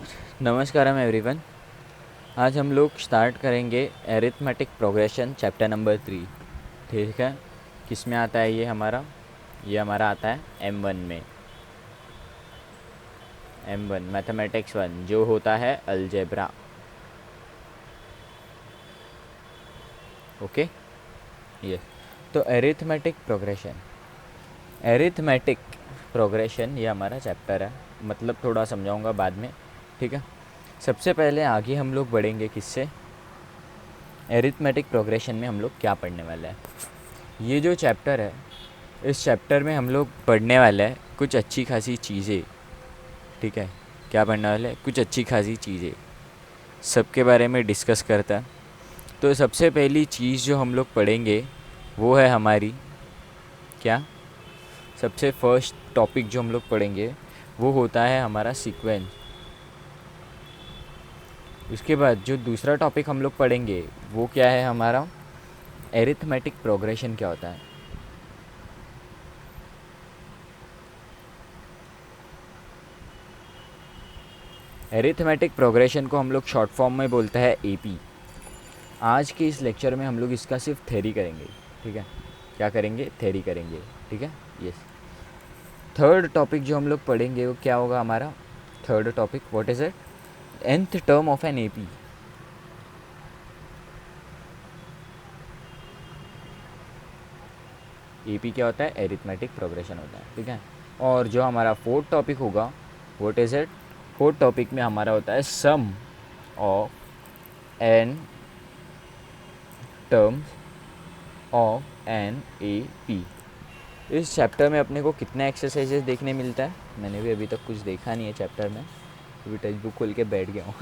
नमस्कारम everyone. आज हम लोग स्टार्ट करेंगे एरिथमेटिक प्रोग्रेशन चैप्टर नंबर 3। ठीक है, किस में आता है ये हमारा आता है M1 में। M1 मैथमेटिक्स 1 जो होता है अलजेब्रा। Okay, yes. तो एरिथमेटिक प्रोग्रेशन ये हमारा चैप्टर है, मतलब थोड़ा समझाऊंगा बाद में। ठीक है, सबसे पहले आगे हम लोग बढ़ेंगे किससे, एरिथमेटिक प्रोग्रेशन में हम लोग क्या पढ़ने वाले हैं। ये जो चैप्टर है, इस चैप्टर में हम लोग पढ़ने वाले हैं कुछ अच्छी खासी चीज़ें। ठीक है, क्या पढ़ने वाले हैं? कुछ अच्छी खासी चीज़ें, सबके बारे में डिस्कस करता है। तो सबसे पहली चीज़ जो हम लोग पढ़ेंगे वो है हमारी क्या, सबसे फर्स्ट टॉपिक जो हम लोग पढ़ेंगे वो होता है हमारा सीक्वेंस। उसके बाद जो दूसरा टॉपिक हम लोग पढ़ेंगे वो क्या है हमारा, एरिथमेटिक प्रोग्रेशन क्या होता है। एरिथमेटिक प्रोग्रेशन को हम लोग शॉर्ट फॉर्म में बोलते हैं एपी। आज के इस लेक्चर में हम लोग इसका सिर्फ थ्योरी करेंगे। ठीक है, क्या करेंगे? थ्योरी करेंगे। ठीक है, यस। थर्ड टॉपिक जो हम लोग पढ़ेंगे वो क्या होगा हमारा, third topic what is it, nth term of an AP. AP क्या होता है? एरिथमेटिक प्रोग्रेशन होता है। ठीक है, और जो हमारा फोर्थ टॉपिक होगा what is it, fourth topic में हमारा होता है sum of n terms of an A P. इस चैप्टर में अपने को कितने एक्सरसाइजेस देखने मिलता है, मैंने भी अभी तक कुछ देखा नहीं है चैप्टर में, अभी टेक्स्ट बुक खोल के बैठ गया हूँ।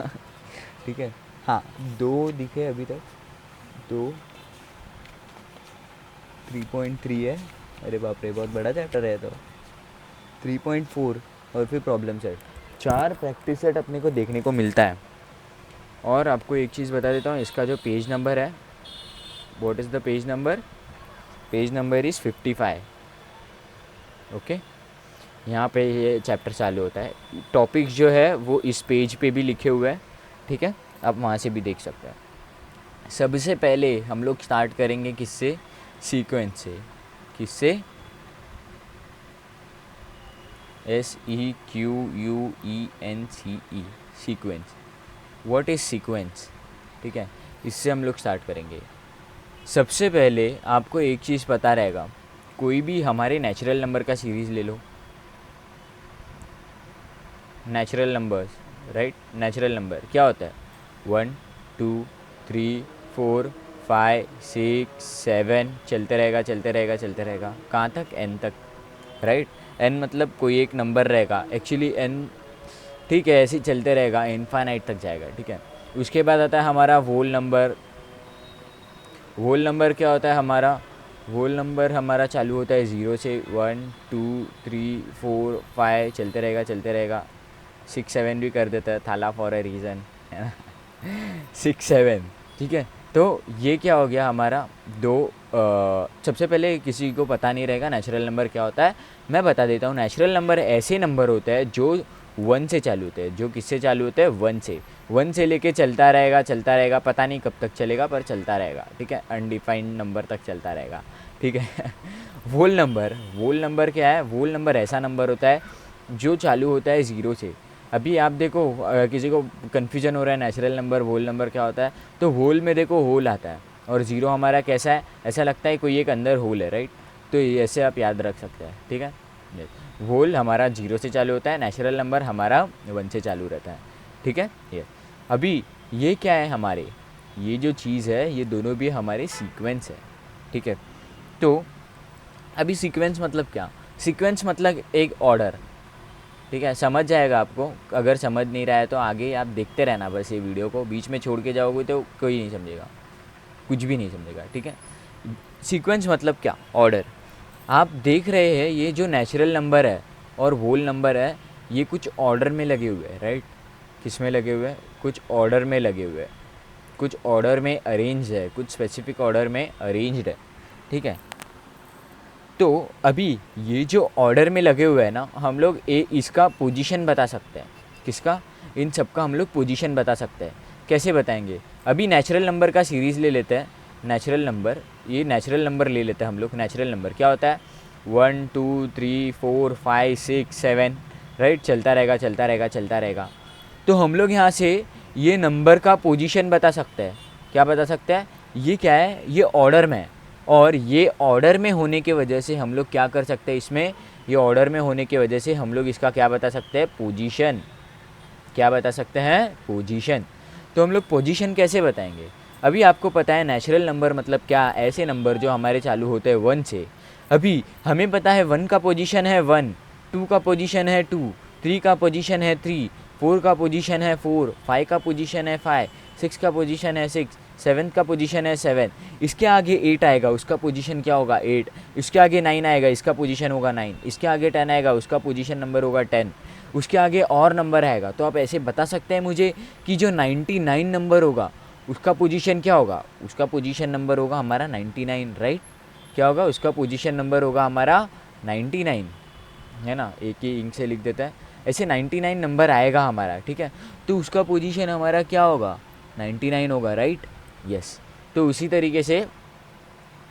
ठीक है, हाँ 2 दिखे अभी तक, 2 3.3 है, अरे बाप रे बहुत बड़ा चैप्टर है। तो 3.4 और फिर प्रॉब्लम सेट, 4 प्रैक्टिस सेट अपने को देखने को मिलता है। और आपको एक चीज़ बता देता हूँ, इसका जो पेज नंबर है, what is the page number, page number is 55। Okay, यहाँ पे ये चैप्टर चालू होता है। टॉपिक्स जो है वो इस पेज पे भी लिखे हुए हैं। ठीक है, आप वहाँ से भी देख सकते हैं। सबसे पहले हम लोग स्टार्ट करेंगे किससे, सीक्वेंस से। किससे? SEQUENCE, sequence. What is sequence? ठीक है, इससे हम लोग स्टार्ट करेंगे। सबसे पहले आपको एक चीज़ पता रहेगा, कोई भी हमारे नेचुरल नंबर का सीरीज़ ले लो, natural numbers, right. Natural number क्या होता है, 1 2 3 4 5 6 7, चलते रहेगा चलते रहेगा चलते रहेगा, कहाँ तक? n तक, राइट। n मतलब कोई एक नंबर रहेगा, एक्चुअली n, ठीक है, ऐसे ही चलते रहेगा, इनफाइनाइट तक जाएगा। ठीक है, उसके बाद आता है हमारा होल नंबर। होल नंबर क्या होता है हमारा, होल नंबर हमारा चालू होता है 0 से, 1 2 3 4 5, चलते रहेगा चलते रहेगा, 6 7 भी कर देता है, थाला फॉर अ रीज़न, है ना। 6 7, ठीक है। तो ये क्या हो गया हमारा, दो सबसे पहले किसी को पता नहीं रहेगा नेचुरल नंबर क्या होता है, मैं बता देता हूँ। नेचुरल नंबर ऐसे नंबर होते हैं जो 1 से चालू होते हैं। जो किससे चालू होते हैं? 1 से लेके चलता रहेगा, पता नहीं कब तक चलेगा पर चलता रहेगा। ठीक है, अनडिफाइंड नंबर तक चलता रहेगा। ठीक है। वोल नंबर क्या है? वोल नंबर ऐसा नंबर होता है जो चालू होता है 0 से। अभी आप देखो, किसी को कन्फ्यूजन हो रहा है नेचुरल नंबर वोल नंबर क्या होता है, तो होल में देखो होल आता है, और 0 हमारा कैसा है, ऐसा लगता है कोई एक अंदर होल है, राइट। तो ये ऐसे आप याद रख सकते हैं। ठीक है, होल हमारा 0 से चालू होता है, नेचुरल नंबर हमारा 1 से चालू रहता है। ठीक है, ये अभी ये क्या है हमारे, ये जो चीज़ है ये दोनों भी हमारे सीक्वेंस है। ठीक है, तो अभी सीक्वेंस मतलब क्या, सीक्वेंस मतलब एक ऑर्डर। ठीक है, समझ जाएगा आपको। अगर समझ नहीं रहा है तो आगे आप देखते रहना, बस ये वीडियो को बीच में छोड़ के जाओगे तो कोई नहीं समझेगा, कुछ भी नहीं समझेगा। ठीक है, सीक्वेंस मतलब क्या, ऑर्डर। आप देख रहे हैं ये जो नेचुरल नंबर है और होल नंबर है, ये कुछ ऑर्डर में लगे हुए हैं, राइट। किस में लगे हुए हैं? कुछ ऑर्डर में लगे हुए हैं, कुछ ऑर्डर में अरेंज है, कुछ स्पेसिफिक ऑर्डर में अरेंज्ड है। ठीक है, तो अभी ये जो ऑर्डर में लगे हुए हैं ना, हम लोग इसका पोजीशन बता सकते हैं। किसका? इन सब का हम लोग पोजीशन बता सकते हैं। कैसे बताएंगे? अभी नेचुरल नंबर का सीरीज़ ले लेते हैं। नेचुरल नंबर, ये नेचुरल नंबर ले लेते हैं हम लोग। नेचुरल नंबर क्या होता है? 1 2 3 4 5 6 7, राइट? चलता रहेगा चलता रहेगा चलता रहेगा। तो हम लोग यहाँ से ये नंबर का पोजीशन बता सकते हैं। क्या बता सकते हैं? ये क्या है? ये ऑर्डर में है, और ये ऑर्डर में होने की वजह से हम लोग क्या कर सकते हैं इसमें? ये ऑर्डर में होने की वजह से हम लोग इसका क्या बता सकते हैं? पोजीशन। क्या बता सकते हैं? पोजीशन। तो हम लोग पोजीशन कैसे बताएंगे? अभी आपको पता है नेचुरल नंबर मतलब क्या? ऐसे नंबर जो हमारे चालू होते हैं 1 से। अभी हमें पता है 1 का पोजीशन है 1, 2 का पोजीशन है 2, 3 का पोजीशन है 3, 4 का पोजीशन है 4, 5 का पोजीशन है 5, 6 का पोजीशन है 6, 7 का पोजीशन है 7। इसके आगे 8 आएगा, उसका पोजीशन क्या होगा? 8। इसके आगे 9 आएगा, इसका पोजीशन होगा 9। इसके आगे 10 आएगा, उसका पोजीशन नंबर होगा 10। उसके आगे और नंबर आएगा। तो आप ऐसे बता सकते हैं मुझे कि जो 99 नंबर होगा उसका पोजीशन क्या होगा? उसका पोजीशन नंबर होगा हमारा 99, राइट? क्या होगा? उसका पोजीशन नंबर होगा हमारा 99, है ना? एक ही इंक से लिख देता है। ऐसे 99 नंबर आएगा हमारा, ठीक है? तो उसका पोजीशन हमारा क्या होगा? 99 होगा, राइट? यस। तो उसी तरीके से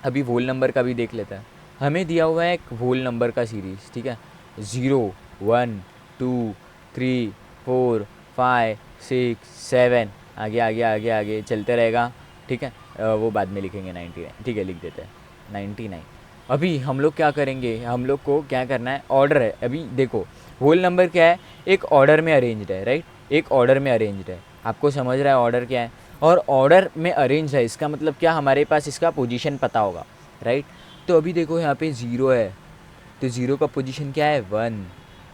अभी होल नंबर का भी देख लेता है। हमें दिया हुआ है एक होल नंबर का सीरीज़, ठीक है? 0 1 2 3 4 5 6 7, आगे आगे आगे आगे चलते रहेगा, ठीक है? वो बाद में लिखेंगे 99, ठीक है? लिख देते हैं 99। अभी हम लोग क्या करेंगे? हम लोग को क्या करना है? ऑर्डर है। अभी देखो होल नंबर क्या है? एक ऑर्डर में अरेंज्ड है, राइट? एक ऑर्डर में अरेंज्ड है। आपको समझ रहा है ऑर्डर क्या है? और ऑर्डर में अरेंज है, इसका मतलब क्या? हमारे पास इसका पोजीशन पता होगा, राइट? तो अभी देखो यहाँ पे 0 है, तो 0 का पोजीशन क्या है? 1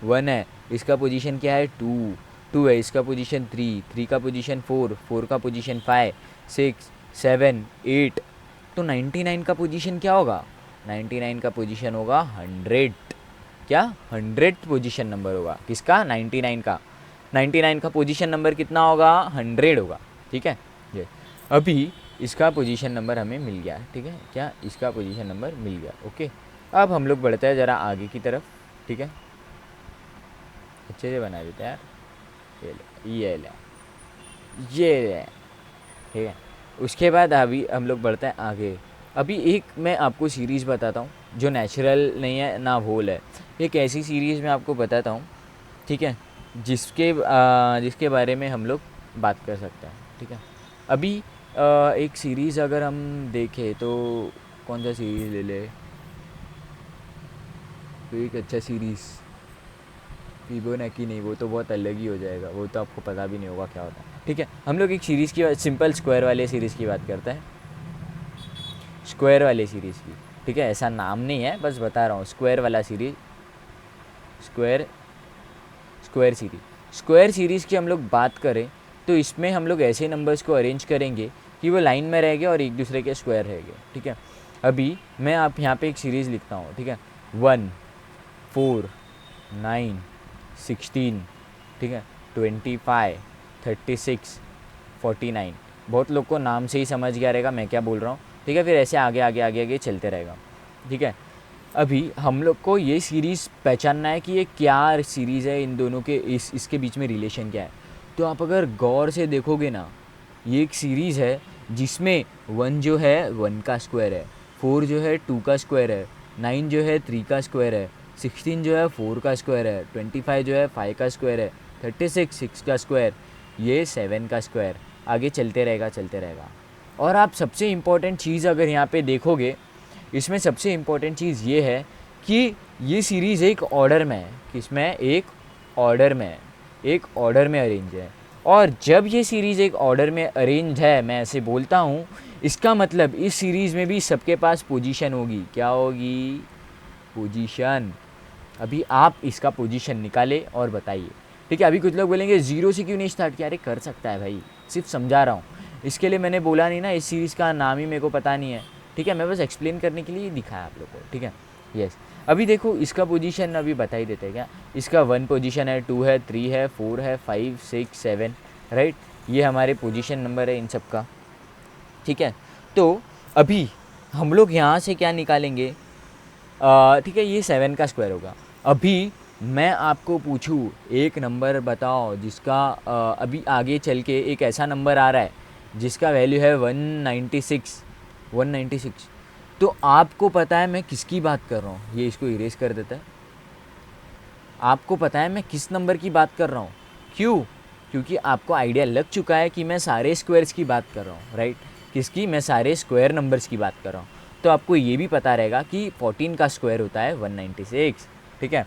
1 है। इसका पोजीशन क्या है? 2 2 है। इसका पोजीशन 3 3 का पोजीशन 4 4 का पोजीशन 5 6 7 8। तो 99 का पोजीशन क्या होगा? 99 का पोजीशन होगा 100। क्या? 100 पोजीशन नंबर होगा किसका? 99 का। 99 का पोजीशन नंबर कितना होगा? 100 होगा, ठीक है? ये अभी इसका पोजीशन नंबर हमें मिल गया, ठीक है? क्या? इसका पोजीशन नंबर मिल गया, ओके। अब हम लोग बढ़ते हैं ज़रा आगे की तरफ, ठीक है? अच्छे से बना देते हैं यार। ये ले, ठीक है? उसके बाद अभी हम लोग बढ़ते हैं आगे। अभी एक मैं आपको सीरीज़ बताता हूँ जो नेचुरल नहीं है ना होल है। एक ऐसी सीरीज़ मैं आपको बताता हूँ, ठीक है? जिसके बारे में हम लोग बात कर सकते हैं, ठीक है? अभी एक सीरीज़ अगर हम देखें तो कौन सा सीरीज़ ले ले? तो एक अच्छा सीरीज़ फिबोनाची नहीं, वो तो बहुत अलग ही हो जाएगा, वो तो आपको पता भी नहीं होगा क्या होता है, ठीक है? हम लोग एक सीरीज़ की सिंपल स्क्वायर वाले सीरीज़ की बात करते हैं। स्क्वायर वाले सीरीज़ की, ठीक है? ऐसा नाम नहीं है, बस बता रहा हूँ। स्क्वायर वाला सीरीज़, स्क्वायर सीरीज़ की हम लोग बात करें तो इसमें हम लोग ऐसे नंबर्स को अरेंज करेंगे कि वो लाइन में रहेंगे और एक दूसरे के स्क्वायर रहेंगे, ठीक है? अभी मैं आप यहाँ पे एक सीरीज़ लिखता हूँ, ठीक है? 1 4 9 16, ठीक है? 25 36 49। बहुत लोग को नाम से ही समझ गया रहेगा मैं क्या बोल रहा हूँ, ठीक है? फिर ऐसे आगे आगे आगे आगे चलते रहेगा, ठीक है? अभी हम लोग को ये सीरीज़ पहचानना है कि ये क्या सीरीज़ है, इन दोनों के इसके बीच में रिलेशन क्या है। तो आप अगर गौर से देखोगे ना, ये एक सीरीज़ है जिसमें 1 जो है 1 का स्क्वायर है, 4 जो है 2 का स्क्वायर है, 9 जो है 3 का स्क्वायर है, 16 जो है 4 का स्क्वायर है, 25 जो है 5 का स्क्वायर है, 36 6 का स्क्वायर, ये 7 का स्क्वायर। आगे चलते रहेगा। और आप सबसे इम्पॉर्टेंट चीज़ अगर यहाँ पे देखोगे, इसमें सबसे इम्पॉर्टेंट चीज़ ये है कि ये सीरीज़ एक ऑर्डर में है। किसमें? एक ऑर्डर में है, एक ऑर्डर में अरेंज है। और जब ये सीरीज़ एक ऑर्डर में अरेंज है, मैं ऐसे बोलता हूँ, इसका मतलब इस सीरीज़ में भी सबके पास पोजीशन होगी। क्या होगी? पोजीशन। अभी आप इसका पोजीशन निकालें और बताइए, ठीक है? अभी कुछ लोग बोलेंगे 0 से क्यों नहीं स्टार्ट किया? अरे कर सकता है भाई, सिर्फ समझा रहा हूँ। इसके लिए मैंने बोला नहीं ना, इस सीरीज़ का नाम ही मेरे को पता नहीं है, ठीक है? मैं बस एक्सप्लेन करने के लिए दिखाया आप लोग को, ठीक है? यस। अभी देखो इसका पोजीशन अभी बता ही देते हैं क्या? इसका 1 पोजीशन है, 2 है, 3 है, 4 है, 5 6 7, राइट? ये हमारे पोजीशन नंबर है इन सब का, ठीक है? तो अभी हम लोग यहाँ से क्या निकालेंगे? ठीक है, ये 7 का स्क्वायर होगा। अभी मैं आपको पूछूँ एक नंबर बताओ जिसका अभी आगे चल के एक ऐसा नंबर आ रहा है जिसका वैल्यू है 196, 196, तो आपको पता है मैं किसकी बात कर रहा हूँ। ये इसको इरेज कर देता है। आपको पता है मैं किस नंबर की बात कर रहा हूँ। क्यों? क्योंकि आपको आइडिया लग चुका है कि मैं सारे स्क्वायर्स की बात कर रहा हूँ, राइट। किसकी? मैं सारे स्क्वायर नंबर्स की बात कर रहा हूँ। तो आपको ये भी पता रहेगा कि 14 का स्क्वायर होता है 196, ठीक है।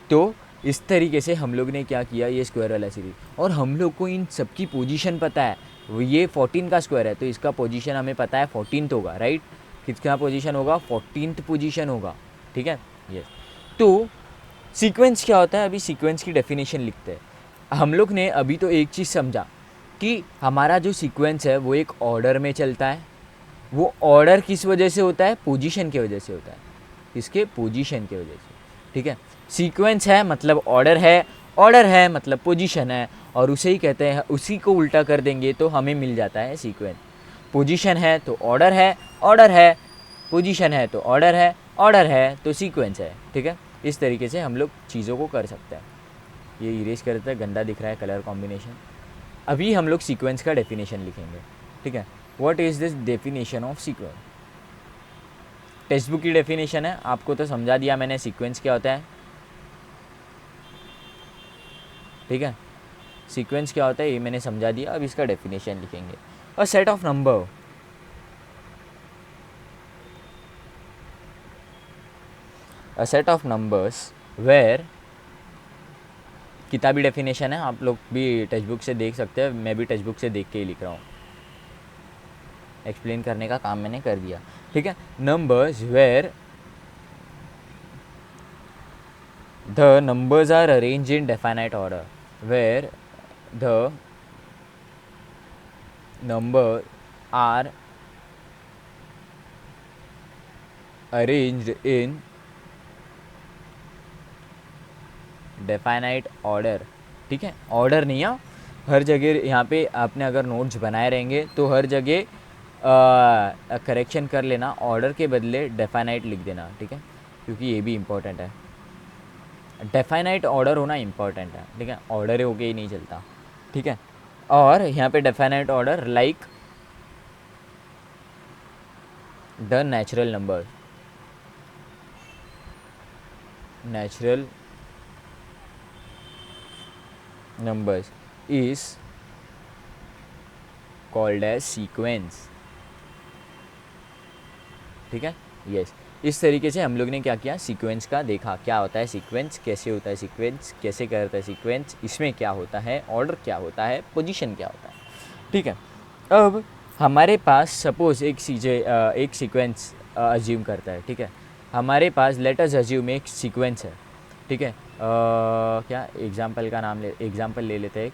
तो इस तरीके से हम लोग ने क्या किया, ये स्क्वायर वाला सीरीज, और हम लोग को इन सब की पोजीशन पता है। ये 14 का स्क्वायर है तो इसका पोजीशन हमें पता है 14th होगा, राइट। किसका पोजीशन होगा? 14th पोजीशन होगा, ठीक है। यस। तो सीक्वेंस क्या होता है? अभी सीक्वेंस की डेफिनेशन लिखते हैं। हम लोग ने अभी तो एक चीज़ समझा कि हमारा जो सीक्वेंस है वो एक ऑर्डर में चलता है। वो ऑर्डर किस वजह से होता है? पोजीशन की वजह से होता है। किसके? पोजीशन की वजह से, ठीक है। सीक्वेंस है मतलब ऑर्डर है, ऑर्डर है मतलब पोजीशन है, और उसे ही कहते हैं, उसी को उल्टा कर देंगे तो हमें मिल जाता है सीक्वेंस। पोजीशन है तो ऑर्डर है, ऑर्डर है, पोजीशन है तो ऑर्डर है, ऑर्डर है तो सीक्वेंस है, ठीक है। इस तरीके से हम लोग चीज़ों को कर सकते हैं। ये इरेज करते हैं, गंदा दिख रहा है कलर कॉम्बिनेशन। अभी हम लोग सीक्वेंस का डेफिनेशन लिखेंगे, ठीक है। What is this definition of sequence? Text book की डेफिनेशन है, आपको तो समझा दिया मैंने सीक्वेंस क्या होता है, ठीक है। सीक्वेंस क्या होता है ये मैंने समझा दिया। अब इसका डेफिनेशन लिखेंगे। A set of number, a set of numbers where, किताबी डेफिनेशन है, आप लोग भी टेक्स्ट बुक से देख सकते हैं, मैं भी टेक्स्ट बुक से देख के ही लिख रहा हूँ। एक्सप्लेन करने का काम मैंने कर दिया, ठीक है। Numbers where the numbers are arranged in definite order, where the number are arranged in definite order, ठीक है। ऑर्डर नहीं है हर जगह। यहाँ पे आपने अगर नोट्स बनाए रहेंगे तो हर जगह करेक्शन कर लेना, ऑर्डर के बदले डेफाइनाइट लिख देना, ठीक है, क्योंकि ये भी इम्पोर्टेंट है। डेफाइनाइट ऑर्डर होना इम्पोर्टेंट है, ठीक है। ऑर्डर हो के ही नहीं चलता, ठीक है। और यहाँ पे definite order like the natural number, natural numbers is called as sequence, ठीक है। यस, इस तरीके से हम लोग ने क्या किया, सीक्वेंस का देखा, क्या होता है सीक्वेंस, कैसे होता है सीक्वेंस, कैसे करता है सीक्वेंस, इसमें क्या होता है, ऑर्डर क्या होता है, पोजीशन क्या होता है, ठीक है। अब हमारे पास सपोज एक सीक्वेंस अज्यूम करता है, ठीक है। हमारे पास लेट अस अज्यूम एक सीक्वेंस है, ठीक है। क्या एग्जाम्पल का नाम एग्जाम्पल ले लेते हैं,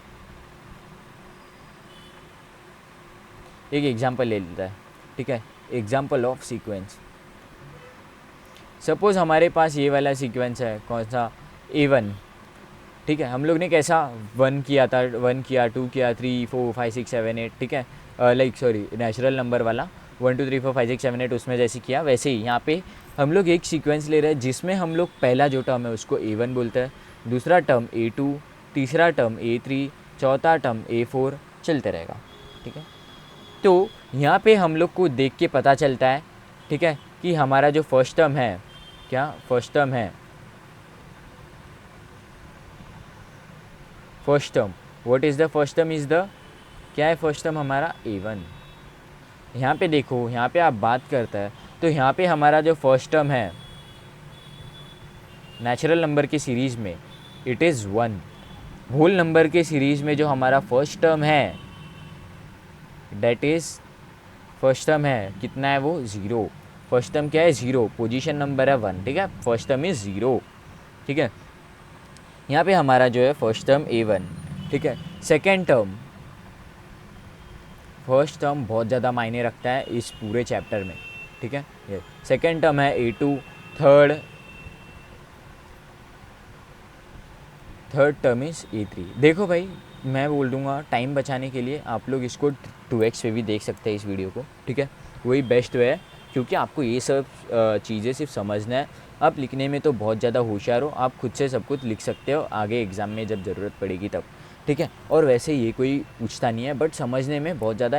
एक एग्जाम्पल ले लेता है, ठीक है। एग्जाम्पल ऑफ सीक्वेंस, सपोज हमारे पास ये वाला सीक्वेंस है, कौन सा, A1, ठीक है। हम लोग ने कैसा 1 किया था, 1 किया, 2 किया, 3 4 5 6 7 8, ठीक है। नेचुरल नंबर वाला 1 2 3 4 5 6 7 8 उसमें जैसे किया वैसे ही यहाँ पे हम लोग एक सीक्वेंस ले रहे हैं जिसमें हम लोग पहला जो टर्म है उसको A1 बोलते हैं, दूसरा टर्म A2, तीसरा टर्म A3, चौथा टर्म A4, चलते रहेगा, ठीक है। तो यहाँ पे हम लोग को देख के पता चलता है, ठीक है, कि हमारा जो फर्स्ट टर्म है, क्या फर्स्ट टर्म है, first term, what is the first term, is the, क्या है फर्स्ट टर्म हमारा A1। यहाँ पे देखो, यहाँ पे आप बात करता है तो यहाँ पे हमारा जो फर्स्ट टर्म है नेचुरल नंबर की सीरीज़ में इट इज़ 1, होल नंबर के सीरीज़ में जो हमारा फर्स्ट टर्म है डेट इज़, फर्स्ट टर्म है कितना है वो 0, फर्स्ट टर्म क्या है 0, पोजीशन नंबर है 1, ठीक है, फर्स्ट टर्म इज़ 0, ठीक है। यहाँ पे हमारा जो है फर्स्ट टर्म A1, ठीक है। सेकेंड टर्म, फर्स्ट टर्म बहुत ज़्यादा मायने रखता है इस पूरे चैप्टर में, ठीक है। ये सेकेंड टर्म है A2, third term is A3। देखो भाई, मैं बोल दूंगा टाइम बचाने के लिए आप लोग इसको 2x पे भी देख सकते हैं इस वीडियो को, ठीक है, वही बेस्ट वे है, क्योंकि आपको ये सब चीज़ें सिर्फ समझना है, आप लिखने में तो बहुत ज़्यादा होशियार हो, आप खुद से सब कुछ लिख सकते हो आगे एग्ज़ाम में जब ज़रूरत पड़ेगी तब, ठीक है। और वैसे ये कोई पूछता नहीं है, बट समझने में बहुत ज़्यादा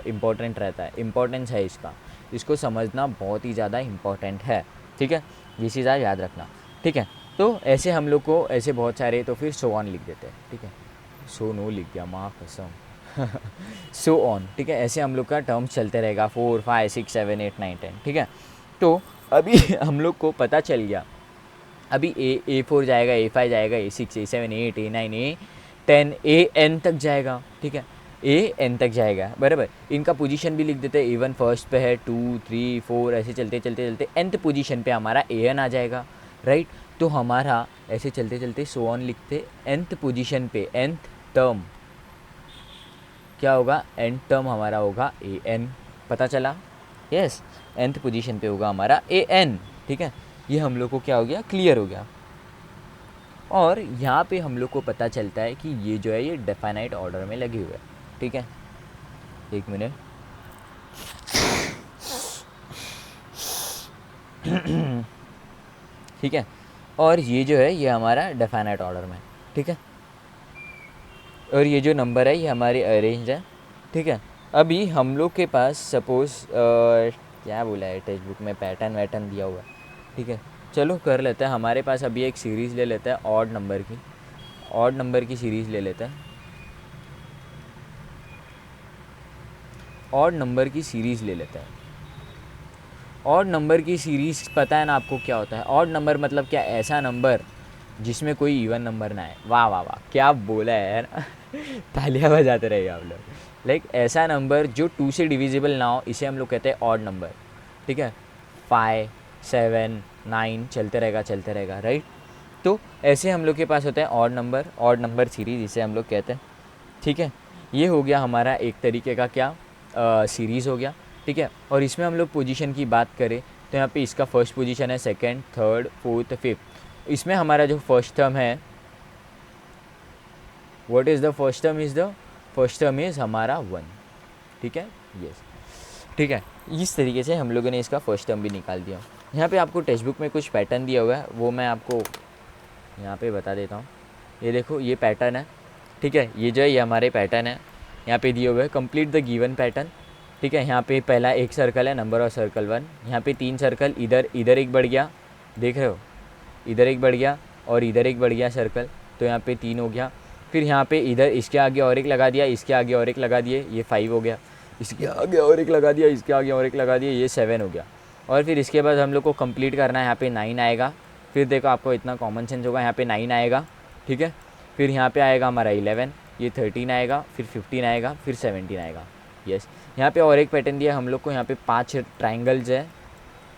इम्पोर्टेंट रहता है, इम्पोर्टेंस है इसका, इसको समझना बहुत ही ज़्यादा इम्पोर्टेंट है, ठीक है। ये चीज़ आप याद रखना, ठीक है। तो ऐसे हम लोग को ऐसे बहुत सारे, तो फिर सो ऑन लिख देते हैं, ठीक है। सो नो लिख दिया, माँ कसम। सो ऑन, ठीक है। ऐसे हम लोग का टर्म चलते रहेगा 4 5 6 7 8 9 10, ठीक है। तो अभी हम लोग को पता चल गया, अभी A4 जाएगा, A5 जाएगा, A6 A7 A8 A9 A10 AN तक जाएगा, ठीक है। AN तक जाएगा, बराबर। इनका पोजीशन भी लिख देते हैं, A1 फर्स्ट पे है, 2 3 4 ऐसे चलते चलते चलते nth पोजीशन पे हमारा AN आ जाएगा, राइट। तो हमारा ऐसे चलते चलते सो ऑन लिखते, nth पोजीशन पे nth टर्म क्या होगा, n टर्म हमारा होगा AN, पता चला, यस। nth पोजीशन पे होगा हमारा AN, ठीक है। ये हम लोग को क्या हो गया, क्लियर हो गया। और यहाँ पे हम लोग को पता चलता है कि ये जो है ये डेफिनाइट ऑर्डर में लगे हुए हैं, ठीक है। एक मिनट, ठीक है। और ये जो है ये हमारा डेफिनाइट ऑर्डर में, ठीक है। और ये जो नंबर है ये हमारे अरेंज है, ठीक है। अभी हम लोग के पास सपोज़ क्या बोला है टेक्स्ट बुक में, पैटर्न वैटर्न दिया हुआ है, ठीक है। चलो कर लेते हैं, हमारे पास अभी एक सीरीज़ ले लेते हैं ऑड नंबर की, ऑड नंबर की सीरीज़ ले लेते हैं, ऑड नंबर की सीरीज़ ले लेते हैं। ऑड नंबर की सीरीज़ पता है ना आपको क्या होता है, ऑड नंबर मतलब क्या, ऐसा नंबर जिसमें कोई इवन नंबर ना है। वाह वाह वाह, क्या बोला है यार। तालियां बजाते रहिए आप लोग। लाइक ऐसा नंबर जो 2 से डिविजिबल ना हो, इसे हम लोग कहते हैं ऑड नंबर, ठीक है। 5 7 9 चलते रहेगा, राइट। तो ऐसे हम लोग के पास होता है ऑड नंबर सीरीज़, इसे हम लोग कहते हैं, ठीक है। ये हो गया हमारा एक तरीके का क्या सीरीज़ हो गया, ठीक है। और इसमें हम लोग पोजीशन की बात करें तो यहाँ पे इसका फर्स्ट पोजीशन है, सेकंड, थर्ड, फोर्थ, फिफ्थ। इसमें हमारा जो फर्स्ट टर्म है, what is the first term, first term is हमारा 1, ठीक है, यस, ठीक है। इस तरीके से हम लोगों ने इसका फर्स्ट टर्म भी निकाल दिया। यहाँ पे आपको टेक्स्ट बुक में कुछ पैटर्न दिया हुआ है, वो मैं आपको यहाँ पे बता देता हूँ। ये देखो, ये पैटर्न है, ठीक है। ये जो है ये हमारे पैटर्न है, यहाँ पे दिए हुए है, कंप्लीट द गिवन पैटर्न, ठीक है। यहाँ पे पहला एक सर्कल है, नंबर ऑफ सर्कल 1, यहाँ पे 3 सर्कल, इधर एक बढ़ गया, देख रहे हो, इधर एक बढ़ गया और इधर एक बढ़ गया सर्कल, तो यहाँ पे 3 हो गया। फिर यहाँ पे इधर इसके आगे और एक लगा दिया, इसके आगे और एक लगा दिए, ये 5 हो गया। इसके आगे और एक लगा दिया, इसके आगे और एक लगा दिया, ये 7 हो गया। और फिर इसके बाद हम लोग को कंप्लीट करना है, यहाँ पे 9 आएगा। फिर देखो आपको इतना कॉमन सेंस होगा, यहाँ पे 9 आएगा, ठीक है। फिर यहाँ पे आएगा हमारा 11, ये 13 आएगा, फिर 15 आएगा, फिर 17 आएगा, यस। यहाँ पे और एक पैटर्न दिया हम लोग को, यहाँ पे 5 ट्राइंगल्स है,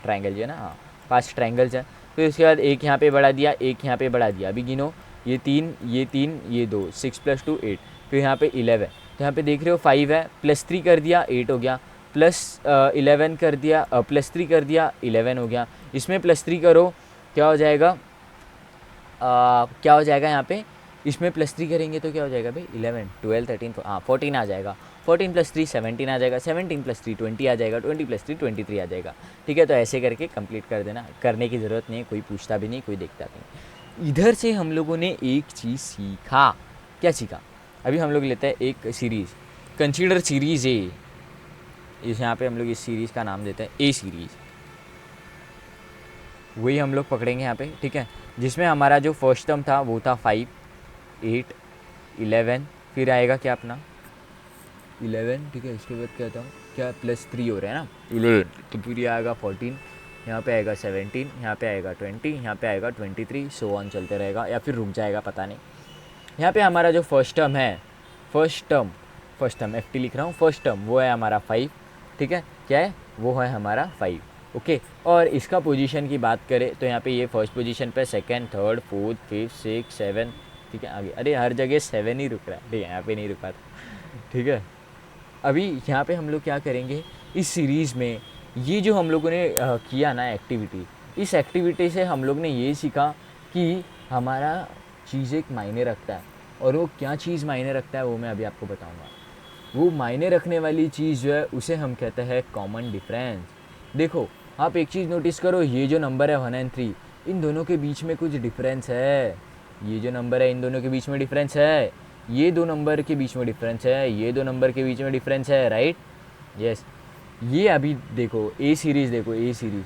ट्राइंगल जो है ना, हाँ 5 ट्राइंगल्स है। फिर उसके बाद एक यहाँ पे बढ़ा दिया, एक यहाँ पे बढ़ा दिया। अभी गिनो, ये 3 ये 3 ये 2, 6 + 2 8, फिर यहाँ पे 11, तो यहाँ पे देख रहे हो 5 है, +3 कर दिया 8 हो गया, +11 कर दिया, +3 कर दिया 11 हो गया। इसमें +3 करो क्या हो जाएगा, क्या हो जाएगा यहाँ पे, इसमें +3 करेंगे तो क्या हो जाएगा भाई, 11 12 13 14 आ जाएगा, 14 + 3 17 आ जाएगा, 17 + 3 20 आ जाएगा, 20 + 3 23 आ जाएगा, ठीक है। तो ऐसे करके कंप्लीट कर देना, करने की ज़रूरत नहीं है, कोई पूछता भी नहीं, कोई देखता भी नहीं। इधर से हम लोगों ने एक चीज़ सीखा, क्या सीखा, अभी हम लोग लेते हैं एक सीरीज़, कंसीडर सीरीज़ ए, इस यहाँ पे हम लोग इस सीरीज़ का नाम देते हैं ए सीरीज़, वही हम लोग पकड़ेंगे यहाँ पे, ठीक है। जिसमें हमारा जो फर्स्ट टर्म था वो था 5 8 11, फिर आएगा क्या अपना 11, ठीक है। इसके बाद क्या था, क्या +3 हो रहा है ना 11, तो फिर ये आएगा 14, यहाँ पे आएगा 17, यहाँ पे आएगा 20, यहाँ पे आएगा 23, सो ऑन चलते रहेगा, या फिर रुक जाएगा पता नहीं। यहाँ पे हमारा जो फर्स्ट टर्म है, फर्स्ट टर्म FT लिख रहा हूँ, फर्स्ट टर्म वो है हमारा 5, ठीक है। क्या है, वो है हमारा 5, ओके। और इसका पोजीशन की बात करें तो यहाँ पे ये फर्स्ट पोजीशन पे, सेकंड, थर्ड, फोर्थ, फिफ्थ, 6 7, ठीक है। आगे अरे हर जगह 7 ही रुक रहा है, ठीक है, यहाँ पे नहीं रुका था, ठीक है। अभी यहाँ पे हम लोग क्या करेंगे, इस सीरीज़ में ये जो हम लोगों ने किया ना एक्टिविटी, इस एक्टिविटी से हम लोग ने ये सीखा कि हमारा चीज़ एक मायने रखता है, और वो क्या चीज़ मायने रखता है वो मैं अभी आपको बताऊँगा। वो मायने रखने वाली चीज़ जो है उसे हम कहते हैं कॉमन डिफरेंस। देखो आप एक चीज़ नोटिस करो, ये जो नंबर है 1 एंड 3, इन दोनों के बीच में कुछ डिफरेंस है। ये जो नंबर है इन दोनों के बीच में डिफरेंस है, ये दो नंबर के बीच में डिफरेंस है, ये दो नंबर के बीच में डिफरेंस है, राइट? यस। ये अभी देखो ए सीरीज़, देखो ए सीरीज़,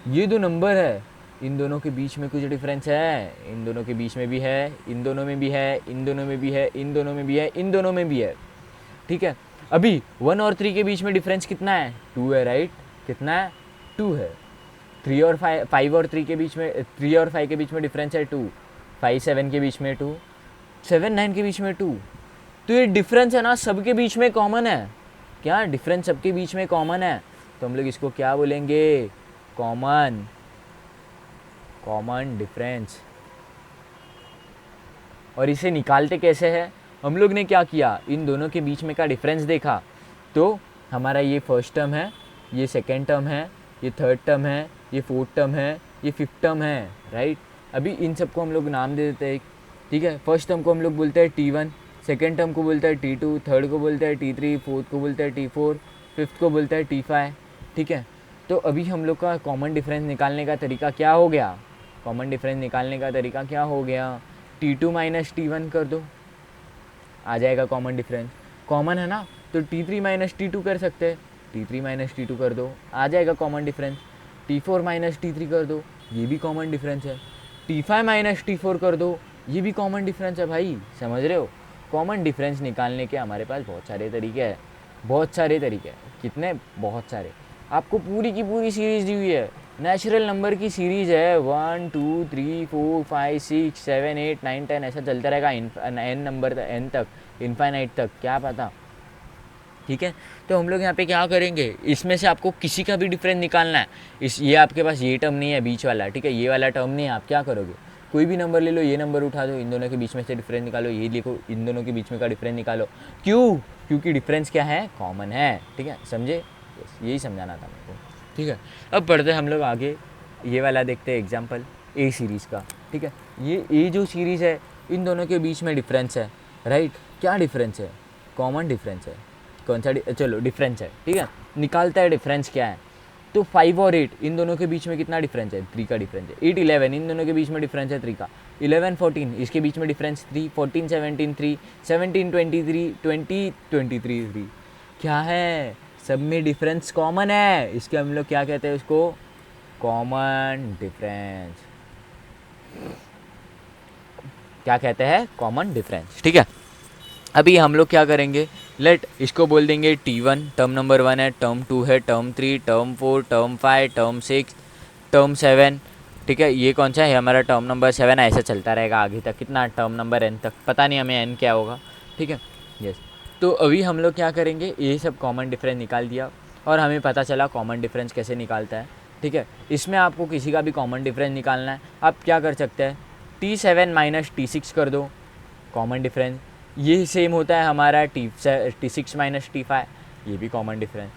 ये दो नंबर है, इन दोनों के बीच में कुछ डिफरेंस है, इन दोनों के बीच में भी है, इन दोनों में भी है, इन दोनों में भी है, इन दोनों में भी है, इन दोनों में भी है, ठीक है। अभी 1 और 3 के बीच में डिफरेंस कितना है? 2 है, राइट? कितना है? 2 है। 3 और 5 और 3 के बीच में, 3 और 5 के बीच में डिफरेंस है 2, 5 7 के बीच में 2, 7 9 के बीच में 2। तो ये डिफरेंस है ना, सबके बीच में कॉमन है। क्या डिफरेंस सबके बीच में कॉमन है? तो हम लोग इसको क्या बोलेंगे? Common difference. और इसे निकालते कैसे हैं? हम लोग ने क्या किया, इन दोनों के बीच में का डिफरेंस देखा, तो हमारा ये फर्स्ट टर्म है, ये सेकेंड टर्म है, ये थर्ड टर्म है, ये फोर्थ टर्म है, ये फिफ्थ टर्म है, राइट? अभी इन सबको हम लोग नाम दे देते हैं, ठीक है। फर्स्ट टर्म को हम लोग बोलते हैं T1, सेकेंड टर्म को बोलते हैं T2, थर्ड को बोलते हैं T3, फोर्थ को बोलते हैं T4, फिफ्थ को बोलते हैं T5, ठीक है। तो अभी हम लोग का कॉमन डिफरेंस निकालने का तरीका क्या हो गया? कॉमन डिफरेंस निकालने का तरीका क्या हो गया? T2 माइनस T1 कर दो, आ जाएगा कॉमन डिफरेंस। कॉमन है ना, तो T3 माइनस T2 कर सकते हैं, T3 माइनस T2 कर दो, आ जाएगा common difference. T4 minus T3 कर दो, ये भी कॉमन डिफरेंस है। T5 माइनस T4 कर दो, ये भी कॉमन डिफरेंस है भाई, समझ रहे हो? कॉमन डिफरेंस निकालने के हमारे पास बहुत सारे तरीके हैं, बहुत सारे तरीके हैं। कितने? बहुत सारे। आपको पूरी की पूरी सीरीज़ दी हुई है, नेचुरल नंबर की सीरीज़ है, 1 2 3 4 5 6 7 8 9 10, ऐसा चलता रहेगा एन नंबर एन तक, इनफाइनाइट तक, क्या पता, ठीक है। तो हम लोग यहाँ पे क्या करेंगे, इसमें से आपको किसी का भी डिफरेंस निकालना है। ये आपके पास ये टर्म नहीं है बीच वाला, ठीक है, ये वाला टर्म नहीं है, आप क्या करोगे? कोई भी नंबर ले लो, ये नंबर उठा दो, इन दोनों के बीच में से डिफरेंस निकालो, ये लिखो, इन दोनों के बीच में का डिफरेंस निकालो। क्यों? क्योंकि डिफरेंस क्या है? कॉमन है, ठीक है, समझे? यही समझाना था मेरे को, ठीक है। अब बढ़ते हम लोग आगे, ये वाला देखते हैं एग्जाम्पल ए सीरीज़ का, ठीक है। ये ए जो सीरीज़ है, इन दोनों के बीच में डिफरेंस है, राइट? क्या डिफरेंस है? कॉमन डिफरेंस है। कौन सा चलो डिफरेंस है, ठीक है। निकालता है डिफरेंस क्या है, तो 5 और 8 इन दोनों के बीच में कितना डिफरेंस है? 3 का डिफरेंस है। 8 11 इन दोनों के बीच में डिफरेंस है 3 का। 11 14 इसके बीच में डिफरेंस 3, 14 17 3, 17 23 20 23 3। क्या है? सब में डिफरेंस कॉमन है, इसके हम लोग क्या कहते हैं? उसको कॉमन डिफरेंस। क्या कहते हैं? कॉमन डिफरेंस, ठीक है। अभी हम लोग क्या करेंगे, लेट इसको बोल देंगे T1, टर्म नंबर 1 है, टर्म 2 है, term 3, term 4, term 5, term 6, term 7, ठीक है। ये कौन सा है? हमारा टर्म नंबर 7 है। ऐसा चलता रहेगा आगे तक, कितना? टर्म नंबर n तक, पता नहीं हमें n क्या होगा, ठीक है, यस। तो अभी हम लोग क्या करेंगे, ये सब कॉमन डिफरेंस निकाल दिया और हमें पता चला कॉमन डिफरेंस कैसे निकालता है, ठीक है। इसमें आपको किसी का भी कॉमन डिफरेंस निकालना है, आप क्या कर सकते हैं? T7 माइनस T6 कर दो, कॉमन डिफरेंस। ये सेम होता है हमारा T6 माइनस T5, ये भी कॉमन डिफरेंस।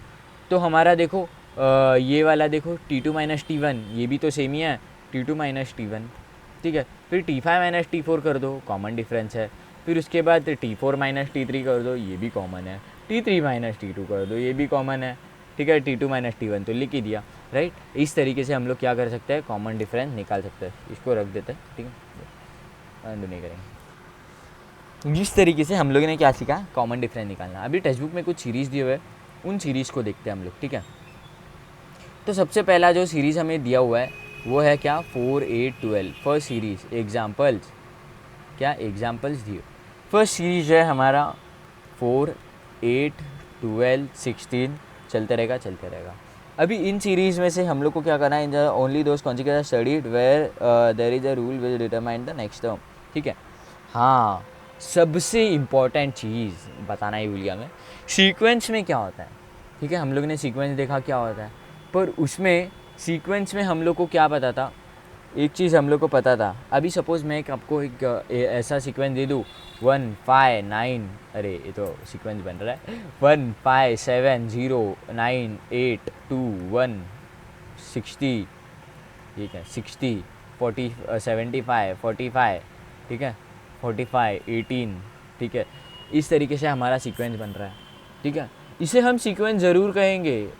तो हमारा देखो ये वाला देखो T2 माइनस T1, ये भी तो सेम ही है, T2 माइनस T1, ठीक है। फिर T5 माइनस T4 कर दो, कॉमन डिफरेंस है। फिर उसके बाद T4 माइनस T3 कर दो, ये भी कॉमन है। T3 माइनस T2 कर दो, ये भी कॉमन है, ठीक है। T2 माइनस T1 तो लिख ही दिया, राइट। इस तरीके से हम लोग क्या कर सकते हैं? कॉमन डिफरेंस निकाल सकते हैं। इसको रख देते हैं, ठीक है, अंदर नहीं करेंगे। जिस तरीके से हम लोगों ने क्या सीखा, कॉमन डिफरेंस निकालना। अभी टेक्स्ट बुक में कुछ सीरीज़ दिए हुए, उन सीरीज़ को देखते हैं हम लोग, ठीक है। तो सबसे पहला जो सीरीज़ हमें दिया हुआ है वो है क्या? 4 8 12। फर्स्ट सीरीज़ एग्जाम्पल्स, क्या एग्जाम्पल्स दिए? फर्स्ट सीरीज़ है हमारा 4 8 12 16, चलते रहेगा। अभी इन सीरीज़ में से हम लोग को क्या करना है? In only those consequences studied where there is a rule which determine the next term, ठीक है। हाँ, सबसे इम्पॉर्टेंट चीज़ बताना ही भूल गया मैं, सीक्वेंस में क्या होता है, ठीक है। हम लोग ने सीक्वेंस देखा क्या होता है, पर उसमें सीक्वेंस में हम लोग को क्या पता था? एक चीज़ हम लोग को पता था। अभी सपोज़ मैं आपको एक ऐसा सीक्वेंस दे दूँ 1 5 9, अरे ये तो सीक्वेंस बन रहा है, 1 5 7 0 9 8 2 1 60, ठीक है, 60 40 75 45, ठीक है, 45 18, ठीक है। इस तरीके से हमारा सीक्वेंस बन रहा है, ठीक है। इसे हम सीक्वेंस ज़रूर कहेंगे,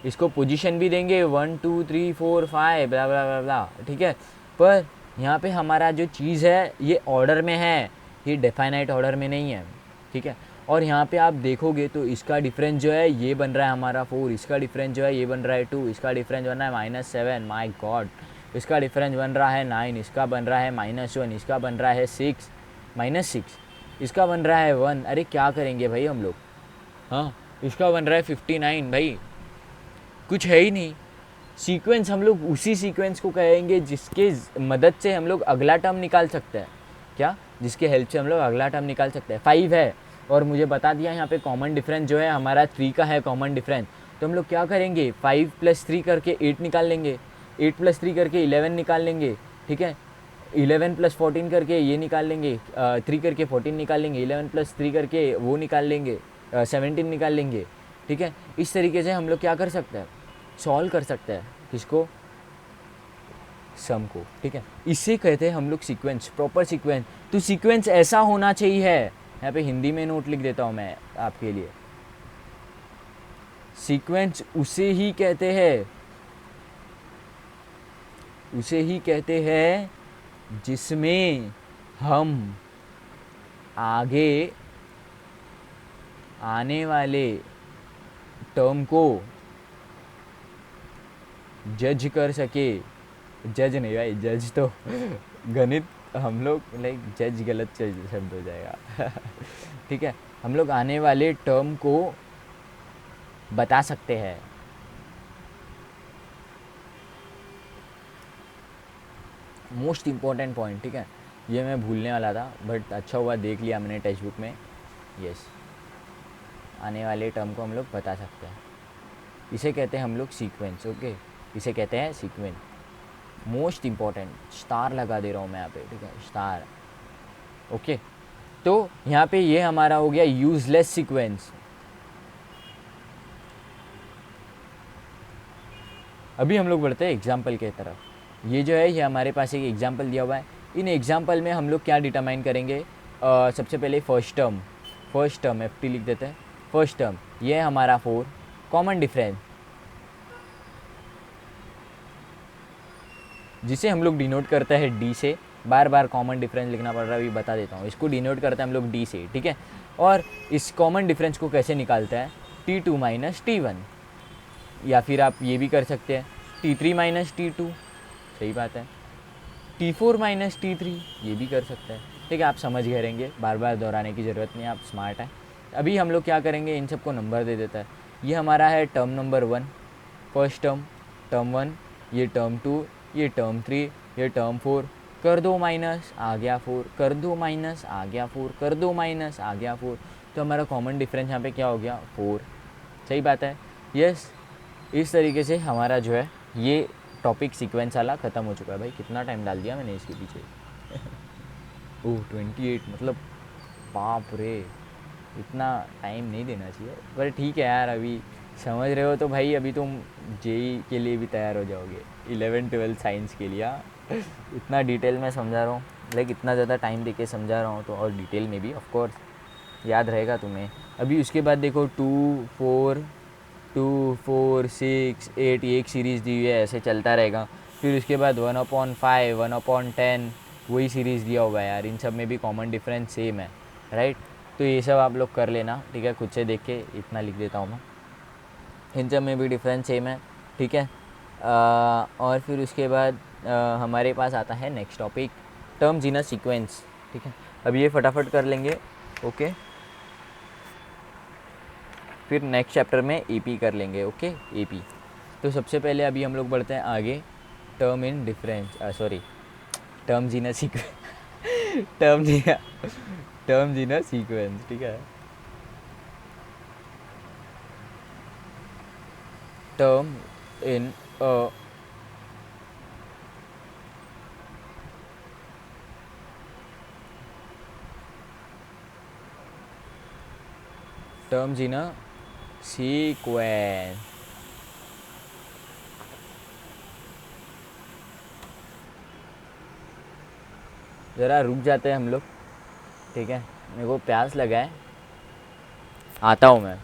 इसको पोजीशन भी देंगे 1 2 3 4 5 ब्ला ब्ला ब्ला ब्ला, ठीक है। पर यहाँ पे हमारा जो चीज़ है ये ऑर्डर में है, ये डेफाइनाइट ऑर्डर में नहीं है, ठीक है। और यहाँ पे आप देखोगे तो इसका डिफरेंस जो है ये बन रहा है हमारा 4, इसका डिफरेंस जो है ये बन रहा है 2, इसका डिफरेंस बन रहा है -7, माय गॉड। इसका डिफरेंस बन रहा है 9, इसका बन रहा है -1, इसका बन रहा है -6, इसका बन रहा है 1। अरे क्या करेंगे भाई हम लोग, हाँ। इसका बन रहा है 59 भाई, कुछ है ही नहीं। सीक्वेंस हम लोग उसी सीक्वेंस को कहेंगे जिसके मदद से हम लोग अगला टर्म निकाल सकते हैं। क्या? जिसके हेल्प से हम लोग अगला टर्म निकाल सकते हैं। 5 है और मुझे बता दिया यहाँ पे कॉमन डिफरेंस जो है हमारा 3 का है कॉमन डिफरेंस। तो हम लोग क्या करेंगे, 5 + 3 करके 8 निकाल लेंगे, 8 + 3 करके 11 निकाल लेंगे, ठीक है। 11 + 14 करके ये निकाल लेंगे, 3 करके 14 निकाल लेंगे, 11 + 3 करके वो निकाल लेंगे, 17 निकाल लेंगे, ठीक है। इस तरीके से हम लोग क्या कर सकते हैं, सॉल्व कर सकते हैं किसको, सम को, ठीक है। इसे कहते हैं हम लोग सीक्वेंस, प्रॉपर सीक्वेंस। तो सीक्वेंस ऐसा होना चाहिए, यहाँ पे हिंदी में नोट लिख देता हूँ मैं आपके लिए। सीक्वेंस उसे ही कहते हैं जिसमें हम आगे आने वाले टर्म को जज कर सके। जज नहीं भाई, जज तो गणित हम लोग लाइक जज गलत शब्द हो जाएगा ठीक है। हम लोग आने वाले टर्म को बता सकते हैं। मोस्ट इम्पॉर्टेंट पॉइंट, ठीक है। ये मैं भूलने वाला था बट अच्छा हुआ देख लिया मैंने टेक्स्ट बुक में। यस, आने वाले टर्म को हम लोग बता सकते हैं। इसे कहते हैं हम लोग सीक्वेंस, ओके। इसे कहते हैं सीक्वेंस। मोस्ट इम्पॉर्टेंट, स्टार लगा दे रहा हूँ मैं यहाँ पे, ठीक है, स्टार, ओके। तो यहाँ पे ये हमारा हो गया यूजलेस सीक्वेंस। अभी हम लोग बढ़ते हैं एग्जाम्पल के तरफ। ये जो है ये हमारे पास एक एग्जाम्पल दिया हुआ है। इन एग्जाम्पल में हम लोग क्या डिटरमाइन करेंगे, सबसे पहले फर्स्ट टर्म FT लिख देते हैं। फर्स्ट टर्म ये है हमारा 4, कॉमन डिफरेंस जिसे हम लोग डिनोट करते हैं डी से। बार बार कॉमन डिफरेंस लिखना पड़ रहा है, अभी बता देता हूँ। इसको डिनोट करते हैं हम लोग डी से, ठीक है। और इस कॉमन डिफरेंस को कैसे निकालते हैं, T2 - T1, या फिर आप ये भी कर सकते हैं T3 - T2, सही बात है। T4 - T3 ये भी कर सकते हैं, ठीक है। आप समझ गए रहेंगे, बार बार दोहराने की ज़रूरत नहीं, आप स्मार्ट हैं। अभी हम लोग क्या करेंगे, इन सबको नंबर दे देता है। ये हमारा है टर्म नंबर 1, फर्स्ट टर्म 1, ये टर्म 2, ये टर्म 3, ये टर्म 4, कर दो माइनस, आ गया 4, कर दो माइनस, आ गया 4, कर दो माइनस, आ गया 4। तो हमारा कॉमन डिफरेंस यहाँ पे क्या हो गया, 4, सही बात है। यस, इस तरीके से हमारा जो है ये टॉपिक सीक्वेंस वाला ख़त्म हो चुका है। भाई कितना टाइम डाल दिया मैंने इसके पीछे ओह 28, मतलब बाप रे, इतना टाइम नहीं देना चाहिए, पर ठीक है यार। अभी समझ रहे हो तो भाई अभी तुम जेई के लिए भी तैयार हो जाओगे, 11-12 साइंस के लिए। इतना डिटेल में समझा रहा हूँ, लाइक इतना ज़्यादा टाइम देके समझा रहा हूँ, तो और डिटेल में भी ऑफ कोर्स याद रहेगा तुम्हें। अभी उसके बाद देखो 2, 4, 6, 8, ये एक सीरीज़ दी हुई है, ऐसे चलता रहेगा। फिर उसके बाद 1/5, 1/10 वही सीरीज़ दिया हुआ है यार। इन सब में भी कॉमन डिफरेंस सेम है, राइट। तो ये सब आप लोग कर लेना, ठीक है, खुद से देख के। इतना लिख देता हूँ मैं, इन सब में भी डिफरेंस सेम है, ठीक है। और फिर उसके बाद हमारे पास आता है next topic, terms in a sequence, ठीक है। अब ये फटाफट कर लेंगे, ओके। फिर नेक्स्ट चैप्टर में एपी कर लेंगे, ओके, एपी। तो सबसे पहले अभी हम लोग बढ़ते हैं आगे, terms in a sequence terms in a sequence, ठीक है। Term in a terms in a sequence. ज़रा रुक जाते हैं हम लोग, ठीक है, मेरे को प्यास लगा है, आता हूँ मैं।